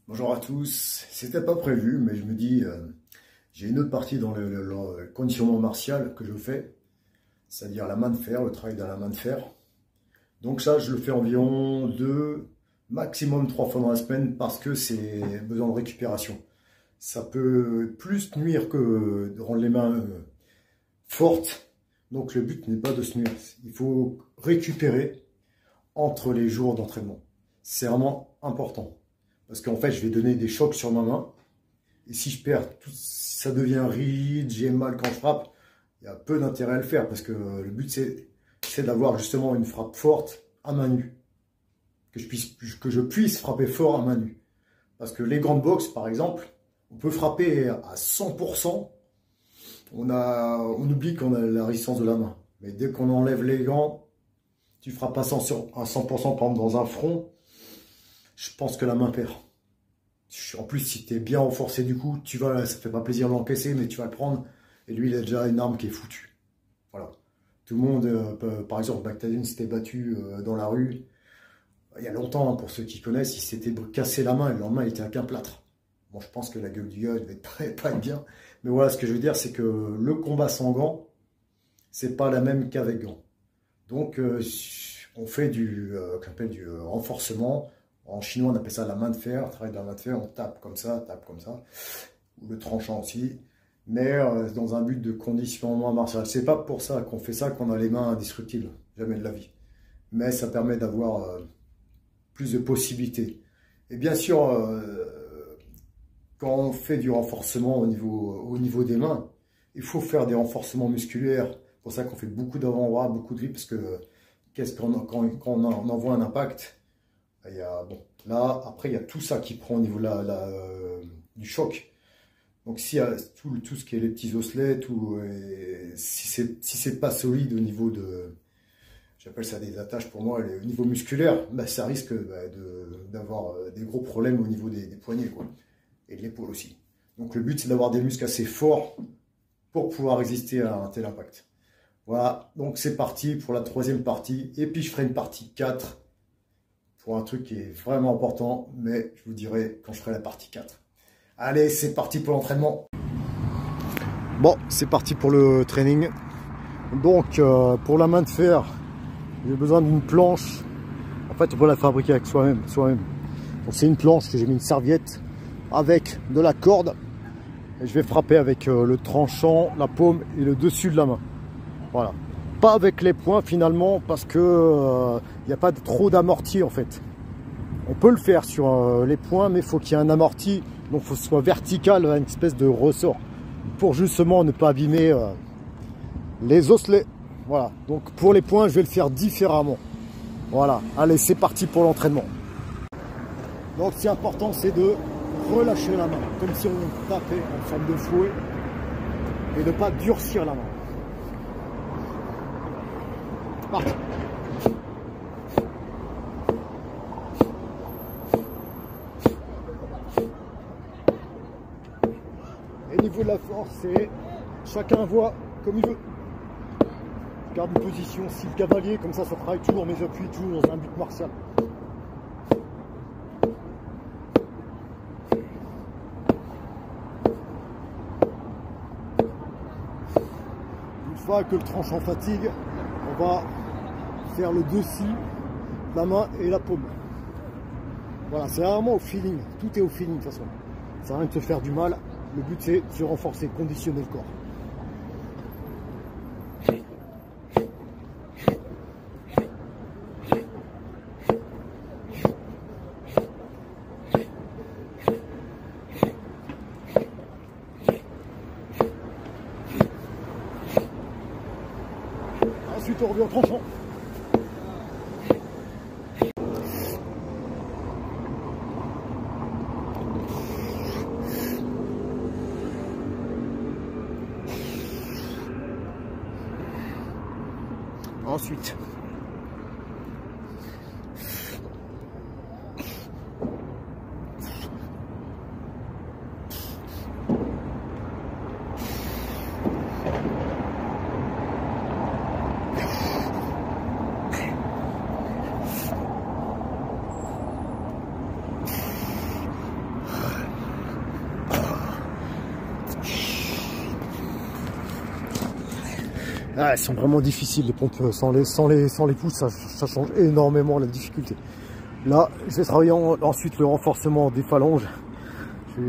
Bonjour à tous, c'était pas prévu, mais je me dis, j'ai une autre partie dans le conditionnement martial que je fais, c'est-à-dire la main de fer, le travail de la main de fer. Donc ça, je le fais environ 2, maximum 3 fois dans la semaine parce que c'est besoin de récupération. Ça peut plus nuire que de rendre les mains fortes, donc le but n'est pas de se nuire, il faut récupérer entre les jours d'entraînement. C'est vraiment important. Parce qu'en fait, je vais donner des chocs sur ma main. Et si je perds, ça devient rigide, j'ai mal quand je frappe, il y a peu d'intérêt à le faire. Parce que le but, c'est d'avoir justement une frappe forte à main nue. Que je puisse frapper fort à main nue. Parce que les gants de boxe, par exemple, on peut frapper à 100%. On oublie qu'on a la résistance de la main. Mais dès qu'on enlève les gants, tu frappes à 100%, par exemple, dans un front. Je pense que la main perd. En plus, si tu es bien renforcé du coup, ça fait pas plaisir de l'encaisser, mais tu vas le prendre. Et lui, il a déjà une arme qui est foutue. Voilà. Tout le monde, par exemple, Baghdadi s'était battu dans la rue. Il y a longtemps, pour ceux qui connaissent, il s'était cassé la main et le lendemain, il était avec un plâtre. Bon, je pense que la gueule du gars, elle devait pas être bien. Mais voilà, ce que je veux dire, c'est que le combat sans gants, c'est pas la même qu'avec gants. Donc, on fait du renforcement. En chinois, on appelle ça la main de fer, travail de la main de fer, on tape comme ça, ou le tranchant aussi, mais dans un but de conditionnement martial. C'est pas pour ça qu'on fait ça qu'on a les mains indestructibles, jamais de la vie. Mais ça permet d'avoir plus de possibilités. Et bien sûr, quand on fait du renforcement au niveau des mains, il faut faire des renforcements musculaires. C'est pour ça qu'on fait beaucoup d'avant-bras, beaucoup de grippe, parce que quand on envoie un impact, là, après, il y a tout ça qui prend au niveau du choc. Donc, s'il y a tout ce qui est les petits osselets, si c'est pas solide au niveau j'appelle ça des attaches pour moi, au niveau musculaire, ça risque d'avoir des gros problèmes au niveau des poignets, quoi, et de l'épaule aussi. Donc, le but, c'est d'avoir des muscles assez forts pour pouvoir résister à un tel impact. Voilà, donc c'est parti pour la troisième partie. Et puis, je ferai une partie 4. Pour un truc qui est vraiment important, mais je vous dirai quand je ferai la partie 4. Allez, c'est parti pour l'entraînement. Bon, c'est parti pour le training. Donc, pour la main de fer, j'ai besoin d'une planche. En fait, on peut la fabriquer avec soi-même. Donc, c'est une planche que j'ai mis une serviette avec de la corde. Et je vais frapper avec le tranchant, la paume et le dessus de la main. Voilà. Pas avec les poings finalement parce que il n'y a pas trop d'amorti en fait. On peut le faire sur les poings, mais il faut qu'il y ait un amorti, donc il faut que ce soit vertical, une espèce de ressort, pour justement ne pas abîmer les osselets. Voilà, donc pour les poings, je vais le faire différemment. Voilà, allez, c'est parti pour l'entraînement. Donc ce qui est important, c'est de relâcher la main, comme si on tapait en forme de fouet, et de ne pas durcir la main. Parti. Et niveau de la force, c'est chacun voit comme il veut. Je garde une position style cavalier, comme ça travaille toujours mes appuis, toujours dans un but martial. Une fois que le tranchant fatigue, on va faire le dessus, la main et la paume. Voilà, c'est vraiment au feeling. Tout est au feeling de toute façon. Ça n'a rien de se faire du mal. Le but c'est de se renforcer, conditionner le corps. Ensuite on revient au tranchant. Ensuite, Ah, elles sont vraiment difficiles les pompes sans les pouces, ça change énormément la difficulté. Là, je vais travailler ensuite le renforcement des phalanges.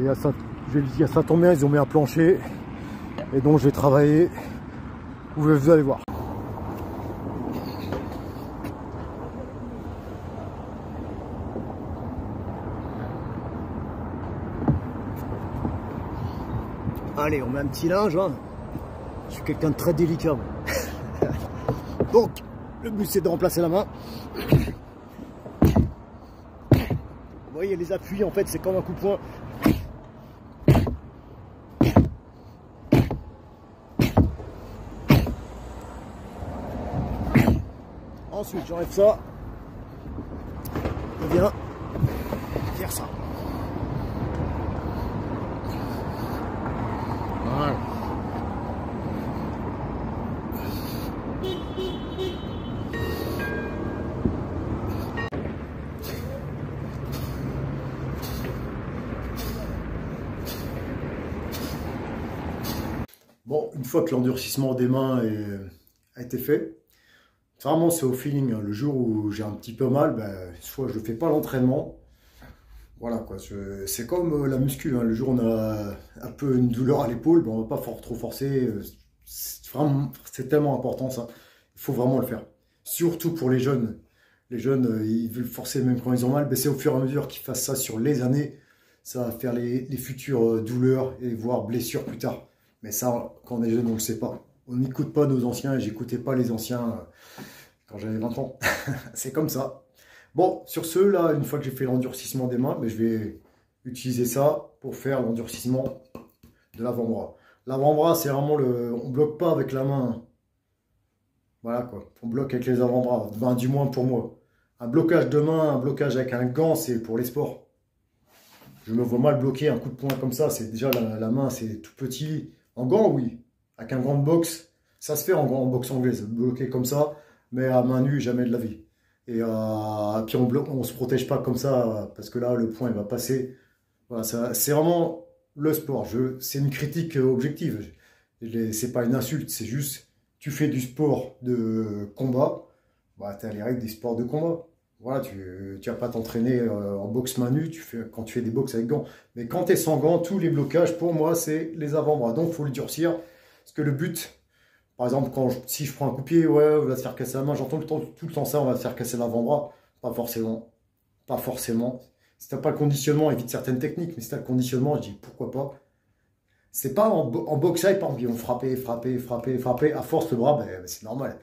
À Saint-Omer, ils ont mis un plancher. Et donc je vais travailler. Vous allez voir. Allez, on met un petit linge. Hein. Je suis quelqu'un de très délicat. Donc, le but c'est de remplacer la main. Vous voyez, les appuis, en fait, c'est comme un coup de poing. Ensuite, j'enlève ça. Je viens faire ça. Voilà. Bon, une fois que l'endurcissement des mains a été fait, vraiment c'est au feeling. Le jour où j'ai un petit peu mal, ben, soit je ne fais pas l'entraînement. Voilà quoi, c'est comme la muscu. Hein. Le jour où on a un peu une douleur à l'épaule, ben, on ne va pas trop forcer. C'est tellement important ça. Il faut vraiment le faire. Surtout pour les jeunes. Les jeunes, ils veulent forcer même quand ils ont mal. Ben, c'est au fur et à mesure qu'ils fassent ça sur les années. Ça va faire les futures douleurs et voire blessures plus tard. Mais ça, quand on est jeune, on ne le sait pas. On n'écoute pas nos anciens et j'écoutais pas les anciens quand j'avais 20 ans. C'est comme ça. Bon, sur ce, là, une fois que j'ai fait l'endurcissement des mains, ben, je vais utiliser ça pour faire l'endurcissement de l'avant-bras. L'avant-bras, c'est vraiment le... On ne bloque pas avec la main. Voilà quoi. On bloque avec les avant-bras. Ben, du moins pour moi. Un blocage de main, un blocage avec un gant, c'est pour les sports. Je me vois mal bloquer un coup de poing comme ça. C'est déjà la main, c'est tout petit. En gant, oui. Avec un gant de boxe, ça se fait en boxe anglaise. Bloquer comme ça, mais à main nue, jamais de la vie. Et puis on se protège pas comme ça, parce que là, le poing, il va passer. Voilà, c'est vraiment le sport. C'est une critique objective. C'est pas une insulte, c'est juste, tu fais du sport de combat, bah, tu as les règles des sports de combat. Voilà, tu vas pas t'entraîner en boxe main nue quand tu fais des boxes avec gants. Mais quand tu es sans gants, tous les blocages, pour moi, c'est les avant-bras. Donc, il faut le durcir. Parce que le but, par exemple, si je prends un coup de pied, ouais, on va se faire casser la main. J'entends tout le temps ça, on va se faire casser l'avant-bras. Pas forcément. Pas forcément. Si tu n'as pas le conditionnement, évite certaines techniques. Mais si tu as le conditionnement, je dis pourquoi pas. C'est pas en boxe par exemple, ils vont frapper. À force, le bras, ben, c'est normal.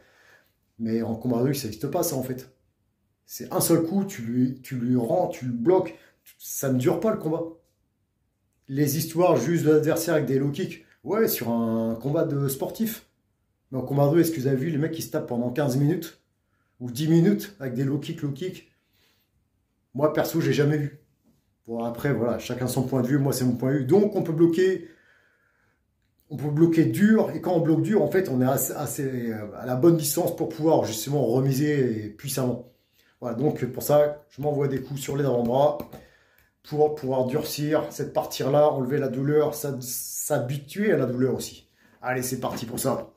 Mais en combat de rue, ça n'existe pas, ça, en fait. C'est un seul coup, tu lui rends, tu le bloques. Ça ne dure pas le combat. Les histoires juste de l'adversaire avec des low kicks, ouais, sur un combat de sportif. Mais en combat de rue, est-ce que vous avez vu les mecs qui se tapent pendant 15 minutes ou 10 minutes avec des low kicks? Moi, perso, j'ai jamais vu. Bon, après, voilà, chacun son point de vue. Moi, c'est mon point de vue. Donc, on peut bloquer dur. Et quand on bloque dur, en fait, on est assez à la bonne distance pour pouvoir justement remiser puissamment. Voilà, donc pour ça, je m'envoie des coups sur les avant-bras pour pouvoir durcir cette partie-là, enlever la douleur, s'habituer à la douleur aussi. Allez, c'est parti pour ça.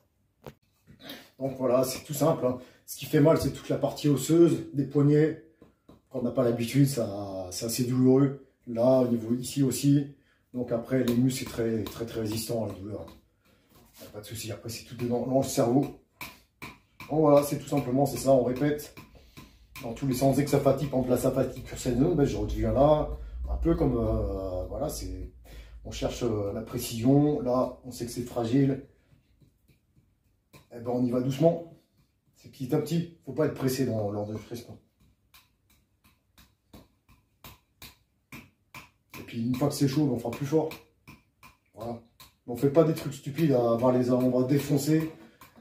Donc voilà, c'est tout simple. Hein. Ce qui fait mal, c'est toute la partie osseuse des poignets. Quand on n'a pas l'habitude, c'est assez douloureux. Là, au niveau ici aussi. Donc après, les muscles, c'est très résistant à la douleur. Pas de souci. Après, c'est tout dans le cerveau. Donc voilà, c'est tout simplement, c'est ça, on répète. Dans tous les sens, dès que ça fatigue, par exemple là ça fatigue sur cette zone, ben, je reviens là, un peu comme, voilà, on cherche la précision, là on sait que c'est fragile, et ben on y va doucement, c'est petit à petit, il ne faut pas être pressé lors de l'enregistrement. Et puis une fois que c'est chaud, on fera plus fort, voilà. On ne fait pas des trucs stupides à avoir les avant-bras défoncés,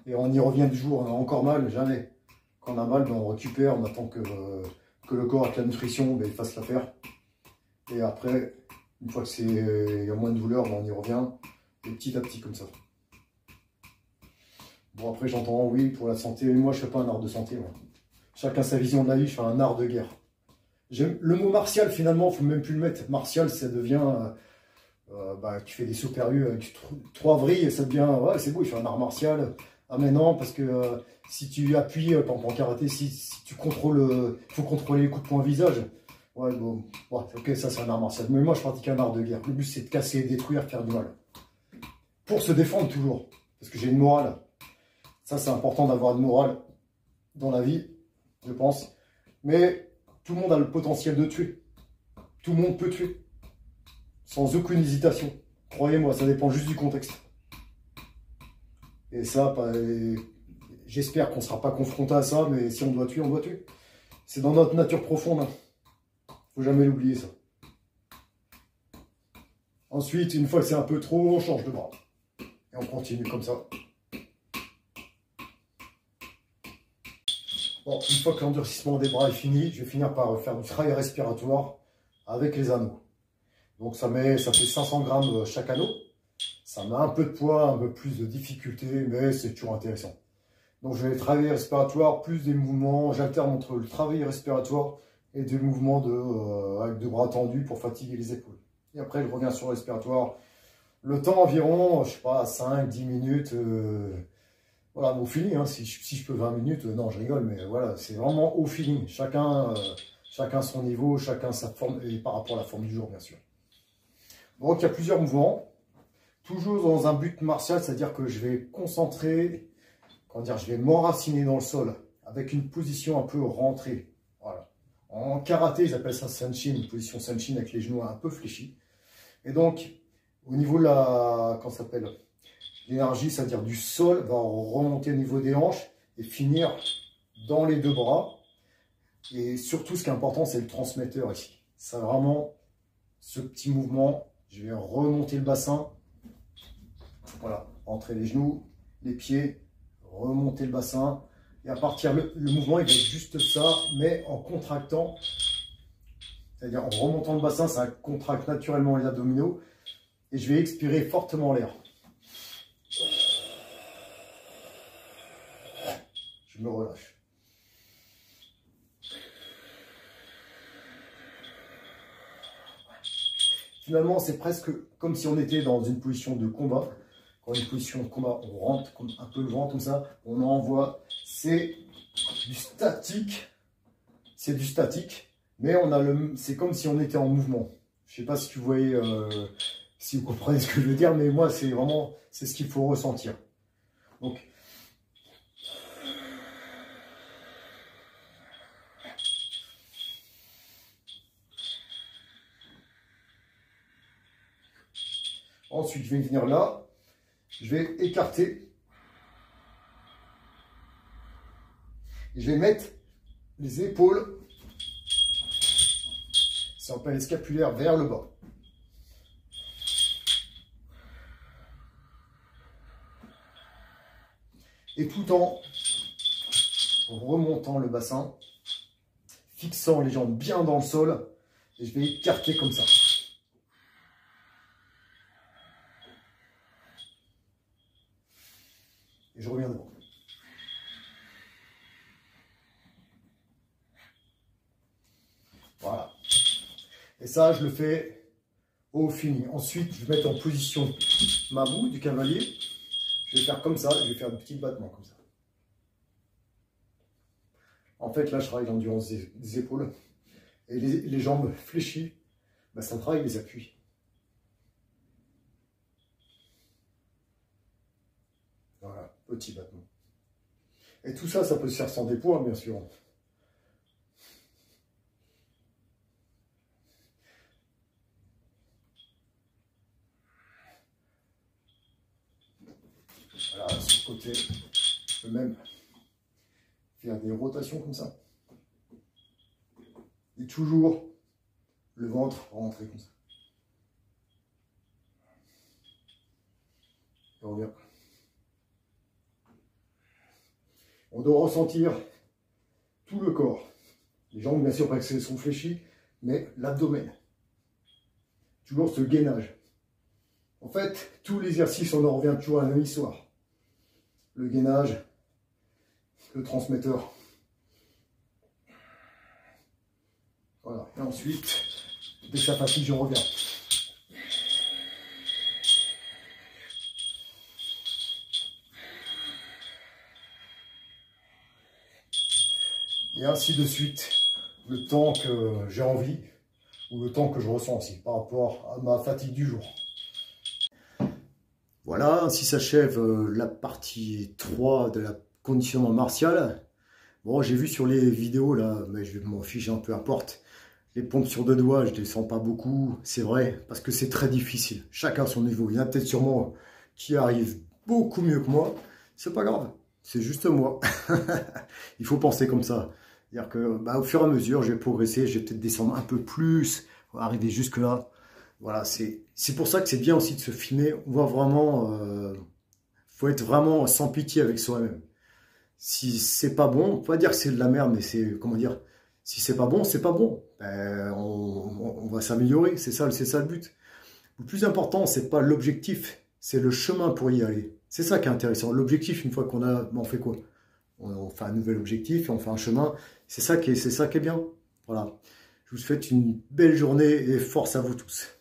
et on y revient du jour, on a encore mal, jamais. Quand on a mal, ben on récupère, on attend que le corps avec la nutrition ben, il fasse l'affaire. Et après, une fois qu'il y a moins de douleur, ben, on y revient. Et petit à petit comme ça. Bon après j'entends oui pour la santé, mais moi je ne fais pas un art de santé. Moi. Chacun sa vision de la vie, je fais un art de guerre. Le mot martial finalement, il ne faut même plus le mettre. Martial ça devient, bah, tu fais des sauts périlleux avec 3 vrilles et ça devient, ouais c'est beau, il fait un art martial. Ah mais non, parce que si tu appuies, par exemple en karaté, si tu contrôles, il faut contrôler les coups de poing visage. Ouais, bon, ouais, ok, ça c'est un art martial. Mais moi je pratique un art de guerre. Le but c'est de casser, détruire, faire du mal. Pour se défendre toujours. Parce que j'ai une morale. Ça c'est important d'avoir une morale dans la vie, je pense. Mais tout le monde a le potentiel de tuer. Tout le monde peut tuer. Sans aucune hésitation. Croyez-moi, ça dépend juste du contexte. Et ça, j'espère qu'on ne sera pas confronté à ça, mais si on doit tuer, on doit tuer. C'est dans notre nature profonde. Hein. Faut jamais l'oublier, ça. Ensuite, une fois que c'est un peu trop, on change de bras. Et on continue comme ça. Bon, une fois que l'endurcissement des bras est fini, je vais finir par faire du travail respiratoire avec les anneaux. Donc ça fait 500 grammes chaque anneau. Ça met un peu de poids, un peu plus de difficulté, mais c'est toujours intéressant. Donc je vais travailler respiratoire, plus des mouvements, j'alterne entre le travail respiratoire et des mouvements avec de bras tendus pour fatiguer les épaules. Et après je reviens sur le respiratoire. Le temps environ, je sais pas, 5-10 minutes. Voilà, au feeling, hein, si je peux 20 minutes, non je rigole, mais voilà, c'est vraiment au feeling. Chacun son niveau, chacun sa forme, et par rapport à la forme du jour bien sûr. Donc il y a plusieurs mouvements. Toujours dans un but martial, c'est-à-dire que je vais concentrer, je vais m'enraciner dans le sol avec une position un peu rentrée. Voilà. En karaté, ils appellent ça senshin, une position senshin avec les genoux un peu fléchis. Et donc, au niveau de l'énergie, c'est-à-dire du sol, va remonter au niveau des hanches et finir dans les deux bras. Et surtout, ce qui est important, c'est le transmetteur ici. Ça vraiment, ce petit mouvement, je vais remonter le bassin. Voilà, rentrer les genoux, les pieds, remonter le bassin. Et à partir, le mouvement, il va être juste ça, mais en contractant. C'est-à-dire en remontant le bassin, ça contracte naturellement les abdominaux. Et je vais expirer fortement l'air. Je me relâche. Finalement, c'est presque comme si on était dans une position de combat. Quand une position de combat, on rentre un peu le ventre comme ça, on envoie. C'est du statique. C'est du statique, mais c'est comme si on était en mouvement. Je ne sais pas si vous voyez, si vous comprenez ce que je veux dire, mais moi, c'est ce qu'il faut ressentir. Donc, ensuite, je vais venir là. Je vais écarter. Et je vais mettre les épaules, si on appelle les scapulaires, vers le bas. Et tout en remontant le bassin, fixant les jambes bien dans le sol, et je vais écarter comme ça. Et je reviens devant. Voilà. Et ça, je le fais au fini. Ensuite, je vais mettre en position ma boue du cavalier. Je vais faire comme ça, je vais faire de petits battements comme ça. En fait, là, je travaille l'endurance des épaules. Et les jambes fléchies, bah, ça travaille les appuis. Voilà, petit battement. Et tout ça, ça peut se faire sans des poids, bien sûr. Voilà, sur le côté, je peux même faire des rotations comme ça. Et toujours le ventre rentrer comme ça. Et on revient. On doit ressentir tout le corps. Les jambes, bien sûr, parce qu'elles sont fléchies, mais l'abdomen. Toujours ce gainage. En fait, tous l'exercice, on en revient toujours à la même histoire. Le gainage, le transmetteur. Voilà. Et ensuite, dès que ça fatigue, je reviens. et ainsi de suite, le temps que j'ai envie ou le temps que je ressens aussi par rapport à ma fatigue du jour. Voilà, ainsi s'achève la partie 3 de la conditionnement martial. Bon, j'ai vu sur les vidéos là, mais je m'en fiche, peu importe. Les pompes sur 2 doigts, je ne descends pas beaucoup, c'est vrai, parce que c'est très difficile. Chacun à son niveau. Il y en a peut-être sûrement qui arrivent beaucoup mieux que moi. C'est pas grave, c'est juste moi. Il faut penser comme ça. C'est-à-dire que au fur et à mesure, je vais progresser, je vais peut-être descendre un peu plus, arriver jusque là. Voilà, c'est pour ça que c'est bien aussi de se filmer. On voit vraiment, faut être vraiment sans pitié avec soi-même. Si c'est pas bon, on peut pas dire que c'est de la merde, mais c'est, comment dire, si c'est pas bon, c'est pas bon. On va s'améliorer, c'est ça le but. Le plus important, c'est pas l'objectif, c'est le chemin pour y aller. C'est ça qui est intéressant. L'objectif, une fois qu'on a, on fait quoi? On fait un nouvel objectif et on fait un chemin. C'est ça qui est bien. Voilà. Je vous souhaite une belle journée et force à vous tous.